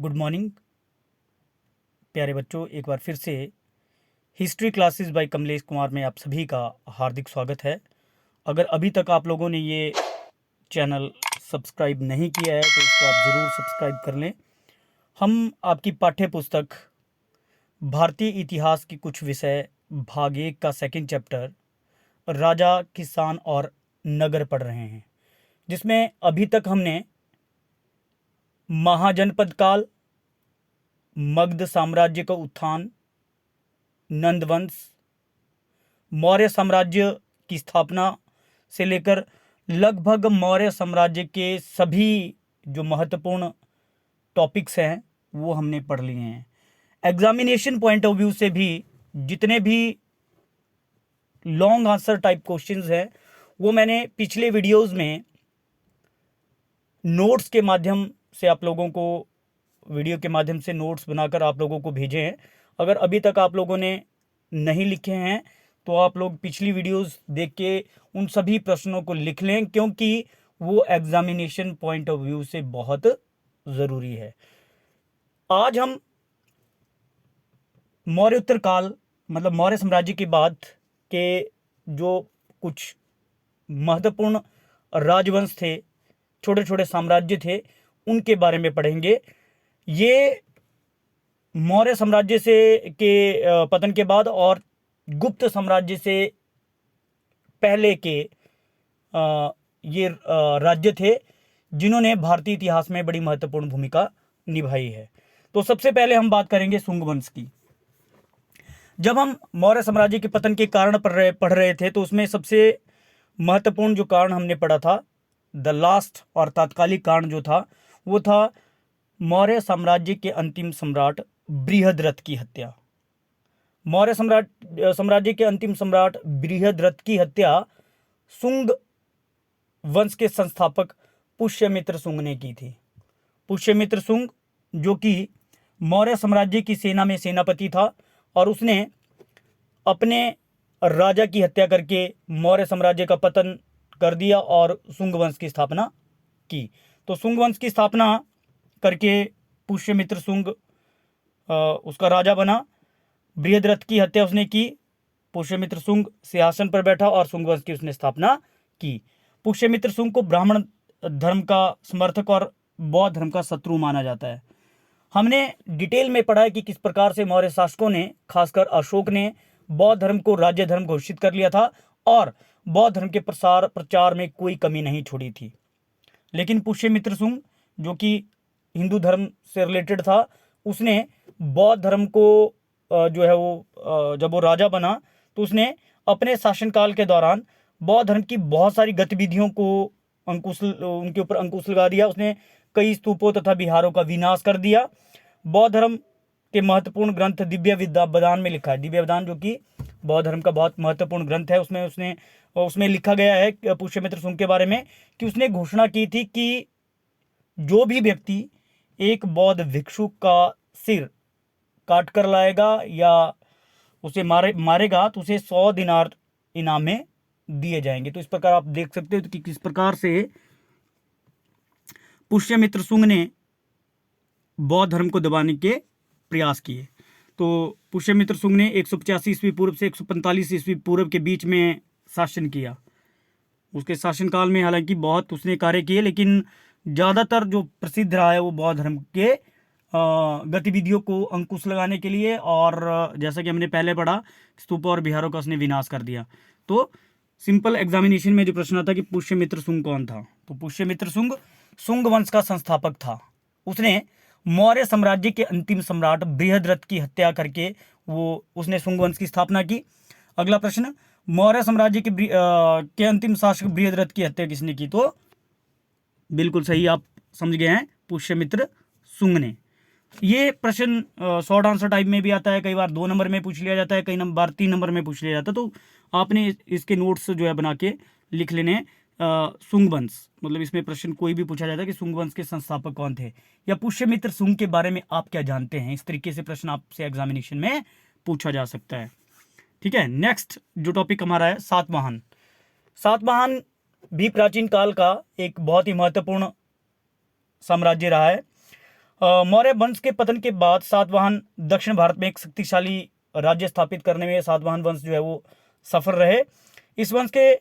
Good morning प्यारे बच्चों, एक बार फिर से history classes bye Kamlesh Kumar में आप सभी का हार्दिक स्वागत है। अगर अभी तक आप लोगों ने ये चैनल सब्सक्राइब नहीं किया है तो इसको आप ज़रूर सब्सक्राइब कर लें। हम आपकी पाठ्य पुस्तक भारतीय इतिहास की कुछ विषय भाग 1 का सेकंड चैप्टर राजा, किसान और नगर पढ़ रहे हैं, जिसमें अभी तक हमने महाजनपद काल, मगध साम्राज्य का उत्थान, नंदवंश, मौर्य साम्राज्य की स्थापना से लेकर लगभग मौर्य साम्राज्य के सभी जो महत्वपूर्ण टॉपिक्स हैं वो हमने पढ़ लिए हैं। एग्जामिनेशन पॉइंट ऑफ व्यू से भी जितने भी लॉन्ग आंसर टाइप क्वेश्चंस हैं वो मैंने पिछले वीडियोस में नोट्स के माध्यम से आप लोगों को वीडियो के माध्यम से नोट्स बनाकर आप लोगों को भेजे हैं। अगर अभी तक आप लोगों ने नहीं लिखे हैं तो आप लोग पिछली वीडियोस देख के उन सभी प्रश्नों को लिख लें, क्योंकि वो एग्जामिनेशन पॉइंट ऑफ व्यू से बहुत ज़रूरी है। आज हम मौर्य उत्तर काल मतलब मौर्य साम्राज्य के बाद के जो कुछ महत्वपूर्ण राजवंश थे, छोटे छोटे साम्राज्य थे, उनके बारे में पढ़ेंगे। ये मौर्य साम्राज्य से के पतन के बाद और गुप्त साम्राज्य से पहले के ये राज्य थे जिन्होंने भारतीय इतिहास में बड़ी महत्वपूर्ण भूमिका निभाई है। तो सबसे पहले हम बात करेंगे शुंग वंश की। जब हम मौर्य साम्राज्य के पतन के कारण पढ़ रहे थे तो उसमें सबसे महत्वपूर्ण जो कारण हमने पढ़ा था, द लास्ट और तात्कालिक कारण जो था वो था मौर्य साम्राज्य के अंतिम सम्राट बृहद्रथ की हत्या। मौर्य साम्राज्य के अंतिम सम्राट बृहद्रथ की हत्या शुंग वंश के संस्थापक पुष्यमित्र शुंग ने की थी। पुष्यमित्र शुंग जो कि मौर्य साम्राज्य की सेना में सेनापति था और उसने अपने राजा की हत्या करके मौर्य साम्राज्य का पतन कर दिया और शुंग वंश की स्थापना की। तो शुंग वंश की स्थापना करके पुष्यमित्र शुंग उसका राजा बना। बृहद्रथ की हत्या उसने की, पुष्यमित्र शुंग सिंहासन पर बैठा और शुंग वंश की उसने स्थापना की। पुष्यमित्र शुंग को ब्राह्मण धर्म का समर्थक और बौद्ध धर्म का शत्रु माना जाता है। हमने डिटेल में पढ़ा है कि किस प्रकार से मौर्य शासकों ने, खासकर अशोक ने, बौद्ध धर्म को राज्य धर्म घोषित कर लिया था और बौद्ध धर्म के प्रचार में कोई कमी नहीं छोड़ी थी। लेकिन पुष्यमित्र शुंग जो कि हिंदू धर्म से रिलेटेड था, उसने बौद्ध धर्म को जो है वो जब वो राजा बना तो उसने अपने शासनकाल के दौरान बौद्ध धर्म की बहुत सारी गतिविधियों को उनके ऊपर अंकुश लगा दिया। उसने कई स्तूपों तथा विहारों का विनाश कर दिया। बौद्ध धर्म के महत्वपूर्ण ग्रंथ दिव्य विद्यावदान में लिखा है। दिव्य विद्यावदान जो कि बौद्ध धर्म का बहुत महत्वपूर्ण ग्रंथ है, उसमें लिखा गया है पुष्यमित्र शुंग के बारे में कि उसने घोषणा की थी कि जो भी व्यक्ति एक बौद्ध भिक्षु का सिर काट कर लाएगा या उसे मारेगा तो उसे 100 दिनार इनाम में दिए जाएंगे। तो इस प्रकार आप देख सकते हो कि किस प्रकार से पुष्यमित्र शुंग ने बौद्ध धर्म को दबाने के प्रयास किए। तो पुष्यमित्र शुंग ने 185 ईस्वी पूर्व से 145 ईस्वी पूर्व के बीच में शासन किया। उसके शासनकाल में हालांकि बहुत उसने कार्य किए, लेकिन ज़्यादातर जो प्रसिद्ध रहा है वो बौद्ध धर्म के गतिविधियों को अंकुश लगाने के लिए, और जैसा कि हमने पहले पढ़ा स्तूप और विहारों का उसने विनाश कर दिया। तो सिंपल एग्जामिनेशन में जो प्रश्न आता कि पुष्यमित्र शुंग कौन था, तो पुष्यमित्र शुंग शुंग वंश का संस्थापक था। उसने मौर्य साम्राज्य के अंतिम सम्राट बृहद्रथ की हत्या करके उसने शुंग वंश की स्थापना की। अगला प्रश्न, मौर्य साम्राज्य के अंतिम शासक बृहद्रथ की हत्या किसने की, तो बिल्कुल सही आप समझ गए हैं, पुष्यमित्र शुंग ने। ये प्रश्न शॉर्ट आंसर टाइप में भी आता है, कई बार 2 नंबर में पूछ लिया जाता है, कई बार 3 नंबर में पूछ लिया जाता है। तो आपने इसके नोट्स जो है बना के लिख लेने। शुंग वंश मतलब इसमें प्रश्न कोई भी पूछा जाता है कि शुंग वंश के संस्थापक कौन थे या पुष्यमित्र शुंग के बारे में आप क्या जानते हैं, इस तरीके से प्रश्न आपसे एग्जामिनेशन में पूछा जा सकता है। ठीक है, नेक्स्ट जो टॉपिक हमारा है सातवाहन। सातवाहन भी प्राचीन काल का एक बहुत ही महत्वपूर्ण साम्राज्य रहा है। मौर्य वंश के पतन के बाद सातवाहन दक्षिण भारत में एक शक्तिशाली राज्य स्थापित करने में सातवाहन वंश जो है वो सफल रहे। इस वंश के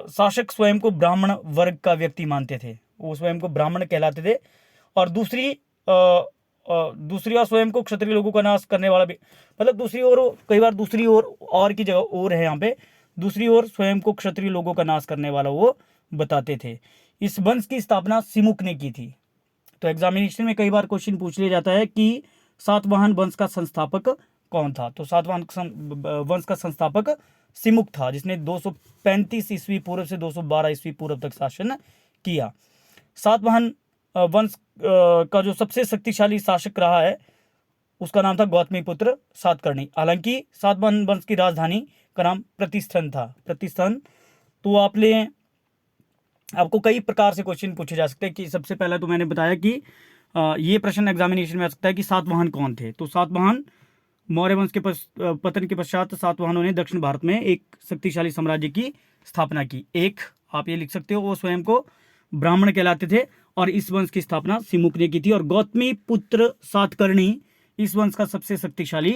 शासक स्वयं को ब्राह्मण वर्ग का व्यक्ति मानते थे, वो स्वयं को ब्राह्मण कहलाते थे। और दूसरी ओर स्वयं को क्षत्रिय लोगों का नाश करने वाला भी, मतलब दूसरी ओर, कई बार दूसरी ओर और की जगह और है यहाँ पे, दूसरी ओर स्वयं को क्षत्रिय लोगों का नाश करने वाला वो बताते थे। इस वंश की स्थापना सिमुक ने की थी। तो एग्जामिनेशन में कई बार क्वेश्चन पूछ लिया जाता है कि सातवाहन वंश का संस्थापक कौन था। तो सातवाहन वंश का संस्थापक सिमुक था, जिसने 235 ईस्वी पूर्व से 212 ईस्वी पूर्व तक शासन किया। सातवाहन वंश का जो सबसे शक्तिशाली शासक रहा है उसका नाम था गौतमीपुत्र सातकर्णी। हालांकि सातवाहन वंश की राजधानी का नाम प्रतिस्थन था। प्रतिस्थन, तो आपको कई प्रकार से क्वेश्चन पूछे जा सकते हैं कि सबसे पहला तो मैंने बताया कि ये प्रश्न एग्जामिनेशन में आ सकता है कि सातवाहन कौन थे। तो सातवाहन मौर्य वंश के पतन के पश्चात सातवाहनों ने दक्षिण भारत में एक शक्तिशाली साम्राज्य की स्थापना की। एक आप ये लिख सकते हो, वो स्वयं को ब्राह्मण कहलाते थे और इस वंश की स्थापना सिमुक ने की थी। और गौतमीपुत्र सातकर्णी इस वंश का सबसे शक्तिशाली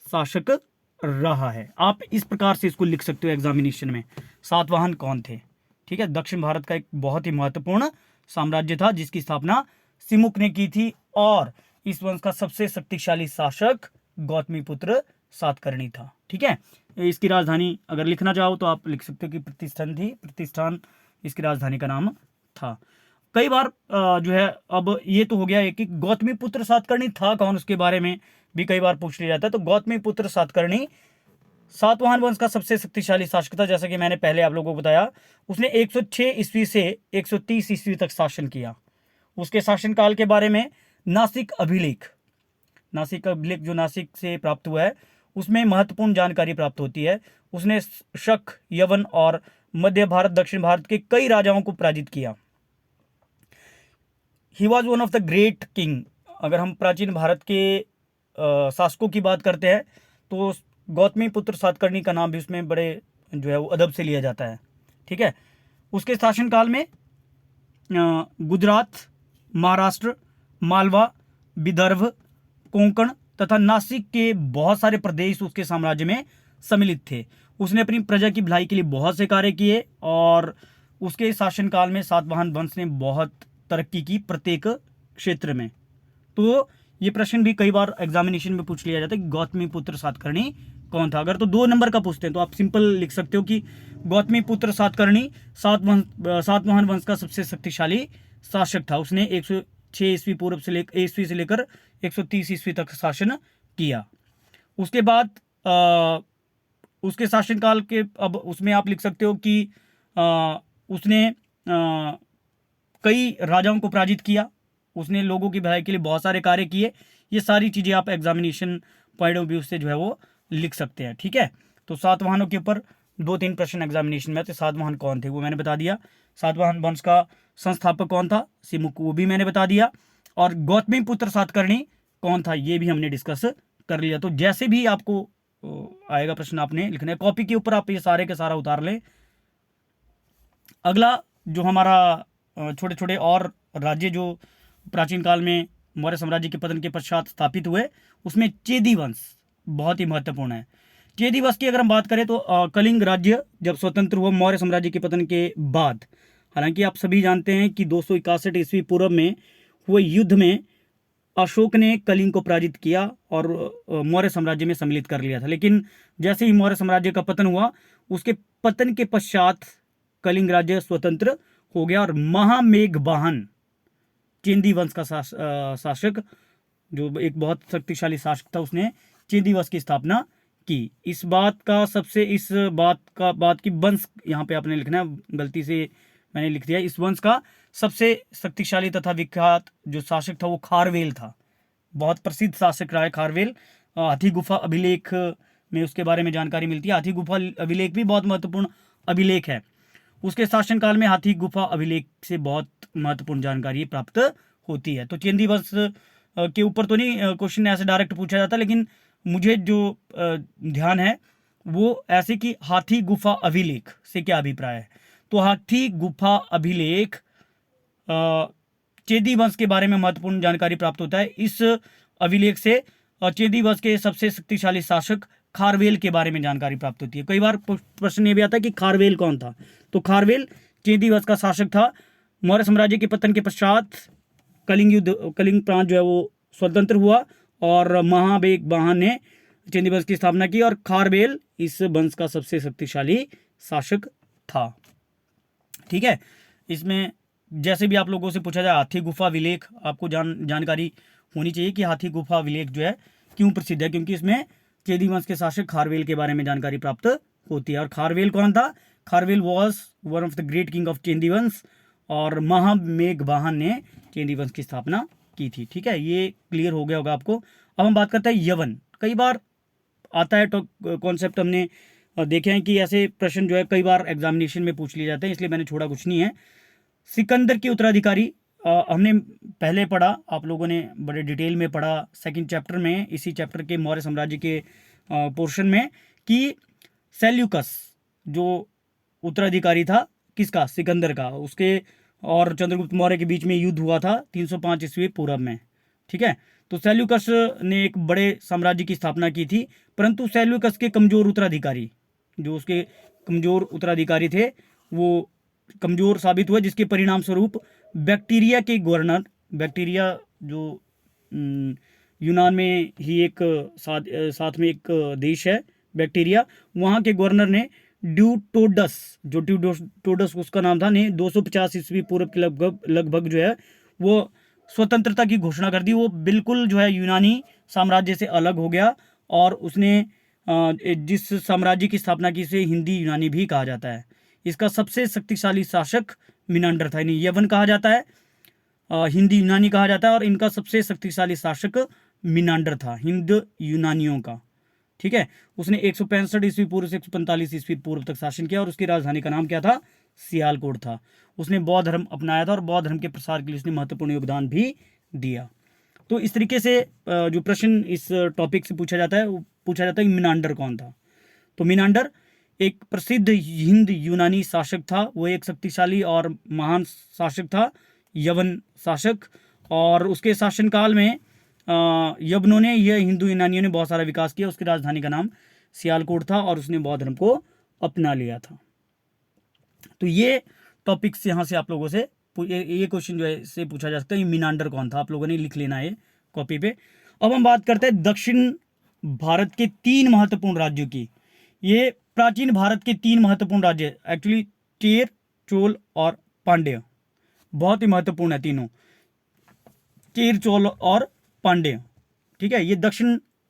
शासक रहा है। आप इस प्रकार से इसको लिख सकते हो एग्जामिनेशन में, सातवाहन कौन थे। ठीक है, दक्षिण भारत का एक बहुत ही महत्वपूर्ण साम्राज्य था जिसकी स्थापना सिमुक ने की थी और इस वंश का सबसे शक्तिशाली शासक गौतमीपुत्र सातकर्णी था। ठीक है, इसकी राजधानी अगर लिखना चाहो तो आप लिख सकते हो कि प्रतिष्ठान थी। प्रतिष्ठान इसकी राजधानी का नाम था। कई बार जो है, अब ये तो हो गया है कि गौतमीपुत्र सातकर्णी था कौन, उसके बारे में भी कई बार पूछ लिया जाता है। तो गौतमीपुत्र सातकर्णी सातवाहन वंश का सबसे शक्तिशाली शासक था। जैसा कि मैंने पहले आप लोगों को बताया, उसने 106 ईस्वी से 130 ईस्वी तक शासन किया। उसके शासनकाल के बारे में नासिक अभिलेख जो नासिक से प्राप्त हुआ है उसमें महत्वपूर्ण जानकारी प्राप्त होती है। उसने शक, यवन और मध्य भारत, दक्षिण भारत के कई राजाओं को पराजित किया। He was one of the great king. अगर हम प्राचीन भारत के शासकों की बात करते हैं तो गौतमीपुत्र सातकर्णी का नाम भी उसमें बड़े जो है वो अदब से लिया जाता है। ठीक है, उसके शासनकाल में गुजरात, महाराष्ट्र, मालवा, विदर्भ, कोंकण तथा नासिक के बहुत सारे प्रदेश उसके साम्राज्य में सम्मिलित थे। उसने अपनी प्रजा की भलाई के लिए बहुत से कार्य किए और उसके शासनकाल में सातवाहन वंश ने बहुत तरक्की की प्रत्येक क्षेत्र में। तो ये प्रश्न भी कई बार एग्जामिनेशन में पूछ लिया जाता है कि गौतमीपुत्र सातकर्णी कौन था। अगर तो 2 नंबर का पूछते हैं तो आप सिंपल लिख सकते हो कि गौतमीपुत्र सातकर्णी सातवाहन वंश का सबसे शक्तिशाली शासक था। उसने 106 ईस्वी पूर्व से लेकर 130 ईस्वी तक शासन किया। उसके बाद उसके शासनकाल के, अब उसमें आप लिख सकते हो कि उसने कई राजाओं को पराजित किया। उसने लोगों की भलाई के लिए बहुत सारे कार्य किए। ये सारी चीज़ें आप एग्जामिनेशन पॉइंट ऑफ व्यू से जो है वो लिख सकते हैं। ठीक है, तो सातवाहनों के ऊपर 2-3 प्रश्न एग्जामिनेशन में आते। सातवाहन कौन थे वो मैंने बता दिया। सातवाहन वंश का संस्थापक कौन था, सिमुक, वो भी मैंने बता दिया। और गौतमीपुत्र सातकर्णी कौन था ये भी हमने डिस्कस कर लिया। तो जैसे भी आपको आएगा प्रश्न आपने लिखना है, कॉपी के ऊपर आप ये सारे के सारा उतार लें। अगला जो हमारा छोटे छोटे और राज्य जो प्राचीन काल में मौर्य साम्राज्य के पतन के पश्चात स्थापित हुए, उसमें चेदी वंश बहुत ही महत्वपूर्ण है। चेदी वंश की अगर हम बात करें तो कलिंग राज्य जब स्वतंत्र हुआ मौर्य साम्राज्य के पतन के बाद, हालांकि आप सभी जानते हैं कि 261 ईस्वी पूर्व में हुए युद्ध में अशोक ने कलिंग को पराजित किया और मौर्य साम्राज्य में सम्मिलित कर लिया था। लेकिन जैसे ही मौर्य साम्राज्य का पतन हुआ, उसके पतन के पश्चात कलिंग राज्य स्वतंत्र हो गया और महामेघवाहन चेदी वंश का शासक, जो एक बहुत शक्तिशाली शासक था, उसने चेदी वंश की स्थापना की। इस बात की वंश यहाँ पे आपने लिखना है, गलती से मैंने लिख दिया। इस वंश का सबसे शक्तिशाली तथा विख्यात जो शासक था वो खारवेल था। बहुत प्रसिद्ध शासक रहा है खारवेल। हाथी गुफा अभिलेख में उसके बारे में जानकारी मिलती है। हाथी गुफा अभिलेख भी बहुत महत्वपूर्ण अभिलेख है। उसके शासनकाल में हाथी गुफा अभिलेख से बहुत महत्वपूर्ण जानकारी प्राप्त होती है। तो चेदी वंश के ऊपर तो नहीं क्वेश्चन ऐसे डायरेक्ट पूछा जाता, लेकिन मुझे जो ध्यान है वो ऐसे कि हाथी गुफा अभिलेख से क्या अभिप्राय है। तो हाथी गुफा अभिलेख चेदी वंश के बारे में महत्वपूर्ण जानकारी प्राप्त होता है। इस अभिलेख से चेदी वंश के सबसे शक्तिशाली शासक खारवेल के बारे में जानकारी प्राप्त होती है। कई बार प्रश्न ये भी आता है कि खारवेल कौन था, तो खारवेल चेदी वंश का शासक था। मौर्य साम्राज्य के पतन के पश्चात कलिंग प्रांत जो है वो स्वतंत्र हुआ और महाबेग वाहन ने चेदी वंश की स्थापना की और खारवेल इस वंश का सबसे शक्तिशाली शासक था। ठीक है, इसमें जैसे भी आप लोगों से पूछा जाए हाथी गुफा विलेख, आपको जानकारी होनी चाहिए कि हाथी गुफा विलेख जो है क्यों प्रसिद्ध है, क्योंकि इसमें चेदी वंश के शासक खारवेल के बारे में जानकारी प्राप्त होती है। और खारवेल कौन था? Kharavela was one of the great king of Chedi vansh और महामेघवाहन ने चेदी वंश की स्थापना की थी। ठीक है, ये क्लियर हो गया होगा आपको। अब हम बात करते हैं यवन। कई बार आता है तो कॉन्सेप्ट हमने देखे हैं कि ऐसे प्रश्न जो है कई बार एग्जामिनेशन में पूछ लिए जाते हैं, इसलिए मैंने छोड़ा कुछ नहीं है। सिकंदर के उत्तराधिकारी हमने पहले पढ़ा, आप लोगों ने बड़े डिटेल में पढ़ा सेकंड चैप्टर में, इसी चैप्टर के मौर्य साम्राज्य के पोर्शन में, कि सेल्यूकस जो उत्तराधिकारी था किसका? सिकंदर का, उसके और चंद्रगुप्त मौर्य के बीच में युद्ध हुआ था 305 ईस्वी पूर्व में। ठीक है, तो सेल्यूकस ने एक बड़े साम्राज्य की स्थापना की थी, परंतु सेल्यूकस के कमजोर उत्तराधिकारी, जो उसके कमजोर उत्तराधिकारी थे, वो कमजोर साबित हुए, जिसके परिणाम स्वरूप बैक्टीरिया के गवर्नर, बैक्टीरिया जो यूनान में ही एक साथ में एक देश है बैक्टीरिया, वहाँ के गवर्नर ने ड्यूटोडस, जो ड्यूटोडस उसका नाम था, ने 250 ईस्वी पूर्व के लगभग जो है वो स्वतंत्रता की घोषणा कर दी। वो बिल्कुल जो है यूनानी साम्राज्य से अलग हो गया और उसने जिस साम्राज्य की स्थापना की उसे हिंदी यूनानी भी कहा जाता है। इसका सबसे शक्तिशाली शासक मिनांडर था, इन्हें यवन कहा जाता है, हिंदी यूनानी कहा जाता है, और इनका सबसे शक्तिशाली शासक मिनांडर था हिंद यूनानियों का। ठीक है, उसने 165 ईस्वी पूर्व से 145 ईस्वी पूर्व तक शासन किया और उसकी राजधानी का नाम क्या था? सियालकोट था। उसने बौद्ध धर्म अपनाया था और बौद्ध धर्म के प्रसार के लिए उसने महत्वपूर्ण योगदान भी दिया। तो इस तरीके से जो प्रश्न इस टॉपिक से पूछा जाता है, वो पूछा जाता है कि मिनांडर कौन था। तो मिनांडर एक प्रसिद्ध हिंद यूनानी शासक था, वो एक शक्तिशाली और महान शासक था, यवन शासक, और उसके शासनकाल में यवनों ने, यह हिंदू यूनानियों ने बहुत सारा विकास किया। उसकी राजधानी का नाम सियालकोट था और उसने बौद्ध धर्म को अपना लिया था। तो ये टॉपिक्स यहाँ से आप लोगों से ये क्वेश्चन जो है से पूछा जा सकता है, मिनांडर कौन था, आप लोगों ने लिख लेना है कॉपी पे। अब हम बात करते हैं दक्षिण भारत के 3 महत्वपूर्ण राज्यों की। ये प्राचीन भारत के 3 महत्वपूर्ण राज्य, एक्चुअली चेर, चोल और पांड्य, बहुत ही महत्वपूर्ण है तीनों, चेर, चोल और पांड्य। ठीक है, ये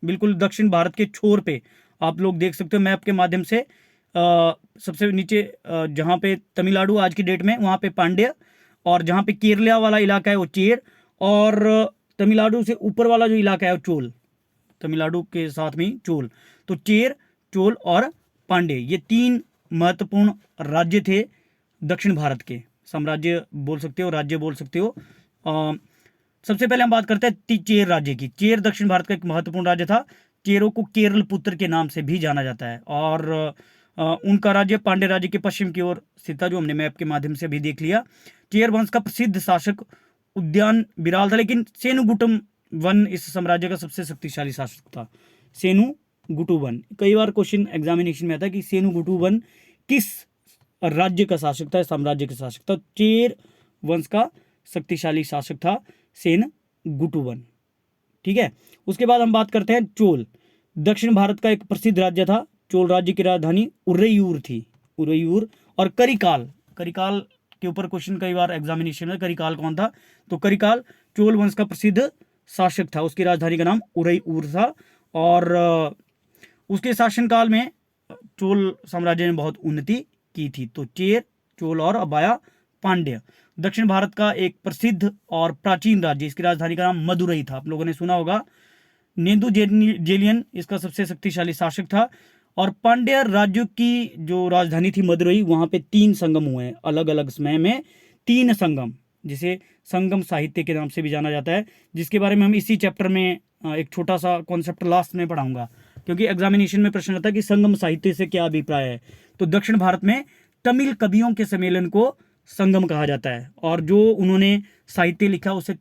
बिल्कुल दक्षिण भारत के छोर पे आप लोग देख सकते हो मैप के माध्यम से। सबसे नीचे जहाँ पे तमिलनाडु आज की डेट में, वहाँ पे पांड्य, और जहाँ पे केरला वाला इलाका है वो चेर, और तमिलनाडु से ऊपर वाला जो इलाका है वो चोल, तमिलनाडु के साथ में चोल। तो चेर, चोल और पांड्य, ये 3 महत्वपूर्ण राज्य थे दक्षिण भारत के। साम्राज्य बोल सकते हो, राज्य बोल सकते हो। सबसे पहले हम बात करते हैं चेर राज्य की। चेर दक्षिण भारत का एक महत्वपूर्ण राज्य था। चेरों को केरल पुत्र के नाम से भी जाना जाता है, और उनका राज्य पांड्य राज्य के पश्चिम की ओर स्थित था, जो हमने मैप के माध्यम से भी देख लिया। चेर वंश का प्रसिद्ध शासक उद्यान बिराल था, लेकिन सेनुगुटम वन इस साम्राज्य का सबसे शक्तिशाली शासक था। सेनुगुटु वन, कई बार क्वेश्चन एग्जामिनेशन में आता है कि सेनुगुटु वन किस राज्य का शासक था, साम्राज्य का शासक था। चेर वंश का शक्तिशाली शासक था सेनुगुटु वन। ठीक है, उसके बाद हम बात करते हैं चोल। दक्षिण भारत का एक प्रसिद्ध राज्य था। चोल राज्य की राजधानी उरैयूर थी, उरैयूर। और करिकाल, करिकाल के ऊपर क्वेश्चन कई बार एग्जामिनेशन में, करिकाल कौन था? तो करिकाल चोल वंश का प्रसिद्ध शासक था, उसकी राजधानी का नाम उरैयूर था, और उसके शासनकाल में चोल साम्राज्य ने बहुत उन्नति की थी। तो चेर, चोल और अबाया पांड्य, दक्षिण भारत का एक प्रसिद्ध और प्राचीन राज्य, इसकी राजधानी का नाम मदुरई था, आप लोगों ने सुना होगा। नेदु जेलियन इसका सबसे शक्तिशाली शासक था, और पांड्य राज्य की जो राजधानी थी मदुरई, वहाँ पे 3 संगम हुए हैं अलग अलग समय में, 3 संगम, जिसे संगम साहित्य के नाम से भी जाना जाता है, जिसके बारे में हम इसी चैप्टर में एक छोटा सा कॉन्सेप्ट लास्ट में पढ़ाऊंगा, क्योंकि एग्जामिनेशन में प्रश्न आता है कि संगम साहित्य से क्या अभिप्राय है। तो दक्षिण भारत में तमिल कवियों के सम्मेलन को संगम कहा जाता है, और जो उन्होंने साहित्य लिखा उसे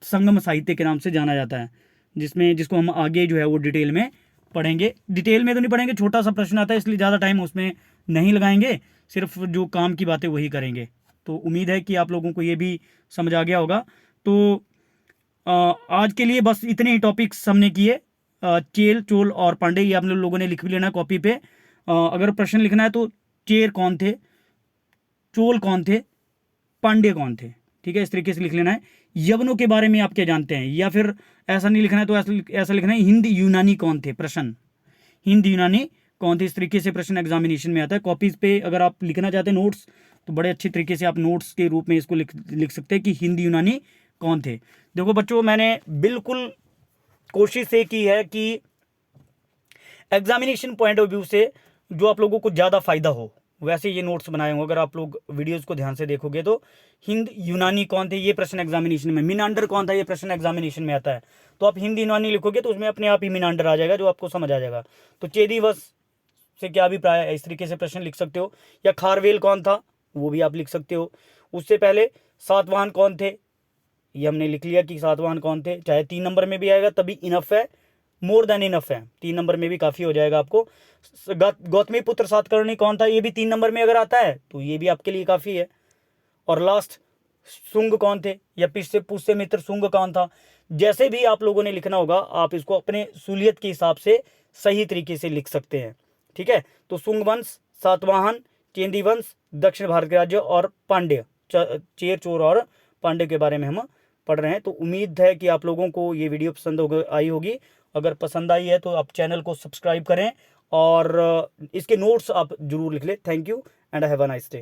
संगम साहित्य के नाम से जाना जाता है, जिसको हम आगे जो है वो डिटेल में पढ़ेंगे। डिटेल में तो नहीं पढ़ेंगे, छोटा सा प्रश्न आता है इसलिए ज़्यादा टाइम उसमें नहीं लगाएंगे, सिर्फ जो काम की बातें वही करेंगे। तो उम्मीद है कि आप लोगों को ये भी समझ आ गया होगा। तो आज के लिए बस इतने ही टॉपिक्स हमने किए। चेल, चोल और पांडे, ये आप लोगों ने लिख भी लेना कॉपी पे। अगर प्रश्न लिखना है तो चेर कौन थे, चोल कौन थे, पांडे कौन थे, ठीक है, इस तरीके से लिख लेना है। यवनों के बारे में आप क्या जानते हैं, या फिर ऐसा नहीं लिखना है तो ऐसा लिखना है हिंद यूनानी कौन थे, प्रश्न हिंद यूनानी कौन थे। इस तरीके से प्रश्न एग्जामिनेशन में आता है। कॉपीज पे अगर आप लिखना चाहते हैं नोट्स, तो बड़े अच्छी तरीके से आप नोट्स के रूप में इसको लिख सकते हैं कि हिंद यूनानी कौन थे। देखो बच्चों, मैंने बिल्कुल कोशिश ये की है कि एग्जामिनेशन पॉइंट ऑफ व्यू से जो आप लोगों को ज़्यादा फायदा हो वैसे ये नोट्स बनाए हों। अगर आप लोग वीडियोस को ध्यान से देखोगे तो हिंद यूनानी कौन थे, ये प्रश्न एग्जामिनेशन में, मिनांडर कौन था, ये प्रश्न एग्जामिनेशन में आता है। तो आप हिंद यूनानी लिखोगे तो उसमें अपने आप ही मिनांडर आ जाएगा, जो आपको समझ आ जाएगा। तो चेदीवस से क्या अभिप्राय है, इस तरीके से प्रश्न लिख सकते हो। या खारवेल कौन था, वो भी आप लिख सकते हो। उससे पहले सातवाहन कौन थे, ये हमने लिख लिया कि सातवाहन कौन थे। चाहे 3 नंबर में भी आएगा तभी इनफ है, मोर देन इनफ है, 3 नंबर में भी काफ़ी हो जाएगा आपको। गौतमी पुत्र सातकर्णी कौन था, ये भी 3 नंबर में अगर आता है तो ये भी आपके लिए काफ़ी है। और लास्ट सुंग कौन थे, या पुष्य मित्र सुंग कौन था। जैसे भी आप लोगों ने लिखना होगा, आप इसको अपने सूलियत के हिसाब से सही तरीके से लिख सकते हैं, ठीक है। तो सुंग वंश, सातवाहन, चेंदी वंश, दक्षिण भारत के राज्य, और पांड्य, चेर, चोर और पांड्य के बारे में हम पढ़ रहे हैं। तो उम्मीद है कि आप लोगों को ये वीडियो पसंद आई होगी। अगर पसंद आई है तो आप चैनल को सब्सक्राइब करें और इसके नोट्स आप जरूर लिख लें। Thank you and have a nice day.